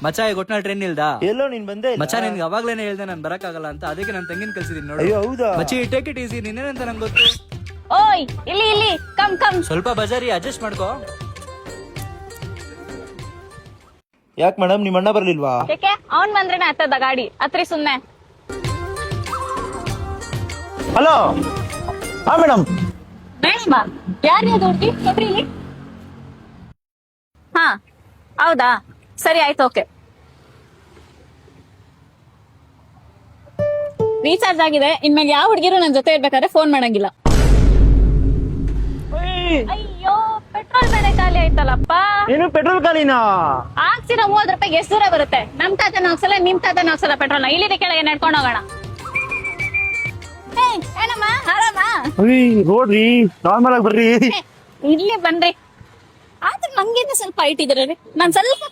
ಮಚ್ಚ ಈಗ ಒಟ್ನಲ್ಲಿ ಟ್ರೈನ್ ಇಲ್ದಾ? ಎಲ್ಲೋ ನೀನ್ ಬಂದೆ ಇಲ್ಲ? ಮಚ್ಚ ನಿನ್ಗೆ ಅವಾಗ್ಲೇನೆ ಹೇಳ್ದೆ ನಾನು ಬರಕ್ಕಾಗಲ್ಲ ಅಂತ, ಅದಕ್ಕೆ ನಾನು ತಂಗಿನ ಕಳ್ಸಿದೀನಿ ನೋಡು. ಅಯ್ಯೋ ಹೌದಾ? ಮಚ್ಚಿ ಟೇಕ್ ಇಟ್ ಈಸಿ, ನಿನ್ನೇನಂತ ನಂಗೆ ಗೊತ್ತು. ಓಯ್ ಇಲ್ಲಿ ಇಲ್ಲಿ ಕಮ್ ಕಮ್. ಸ್ವಲ್ಪ ಬಜಾರಿ ಅಡ್ಜಸ್ಟ್ ಮಾಡ್ಕೋ. ಯಾಕೆ ಮೇಡಮ್ ನಿಮ್ ಅಣ್ಣ ಬರ್ಲಿಲ್ವಾ? ಯಾಕೆ ಅವ್ನ್ ಬಂದ್ರೇನೆ ಹತ್ತದ ಗಾಡಿ ಹತ್ರಿ ಸುಮ್ನೆ. ಹಲೋ ಹಾ ಮೇಡಮ್. ಬಾ ಯಾರು ಅದು ಹುಡುಗಿ ಕೊಡ್ರಿ ಇಲ್ಲಿ. ಹಾ ಹೌದಾ ಸರಿ ಆಯ್ತು ಓಕೆ. ರೀಚಾರ್ಜ್ ಆಗಿದೆ, ಇನ್ಮೇಲೆ ಯಾವ ಹುಡುಗಿರು ನನ್ ಜೊತೆ ಇರ್ಬೇಕಾದ್ರೆ ಫೋನ್ ಮಾಡಂಗಿಲ್ಲ. ಅಯ್ಯೋ ಪೆಟ್ರೋಲ್ ಬೇರೆ ಖಾಲಿ ಆಯ್ತಲ್ಲಪ್ಪ. ಏನು ಪೆಟ್ರೋಲ್ ಖಾಲಿನಾ? ಹಾಕ್ಸಿರೋ 30 ರೂಪಾಯಿಗೆ ಎಷ್ಟು ದೂರ ಬರುತ್ತೆ? ನಮ್ ತಾತನ ಹಾಕ್ಸಲ್ಲ, ನಿಮ್ ತಾತನ ಹಾಕ್ಸಲ್ಲ ಪೆಟ್ರೋಲ್ನ. ಇಲ್ಲಿದೆ ಕೆಳಗೆ ನಡ್ಕೊಂಡು ಹೋಗೋಣ. ಏನಮ್ಮ ಆರಾಮ? ರೋಡ್ರಿ ನಾರ್ಮಲ್ ಆಗಿ ಬರ್ರಿ. ಇಲ್ಲಿ ಬನ್ರಿ. ಆದ್ರೆ ನಂಗೇನೆ ಸ್ವಲ್ಪ ಹೈಟ್ ಇದ್ರಿ, ನಾನ್ ಸ್ವಲ್ಪ